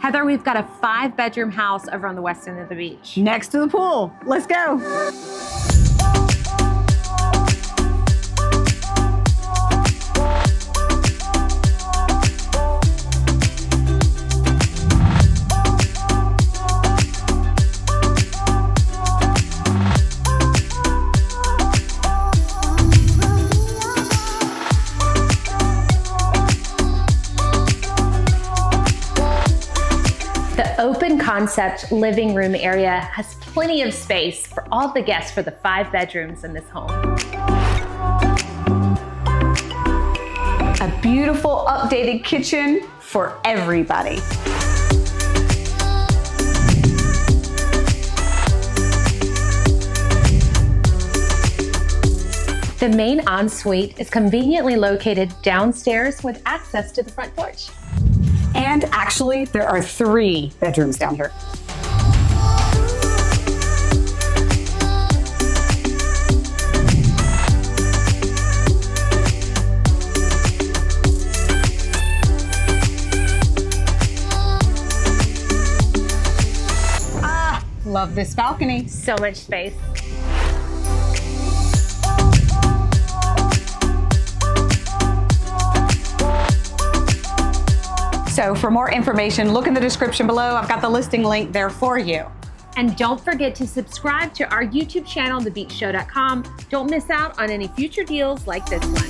Heather, we've got a 5-bedroom house over on the west end of the beach. Next to the pool. Let's go. The open concept living room area has plenty of space for all the guests for the 5 bedrooms in this home. A beautiful updated kitchen for everybody. The main ensuite is conveniently located downstairs with access to the front porch. And actually, there are 3 bedrooms down here. Ah, love this balcony. So much space. So for more information, look in the description below. I've got the listing link there for you. And don't forget to subscribe to our YouTube channel, thebeachshow.com. Don't miss out on any future deals like this one.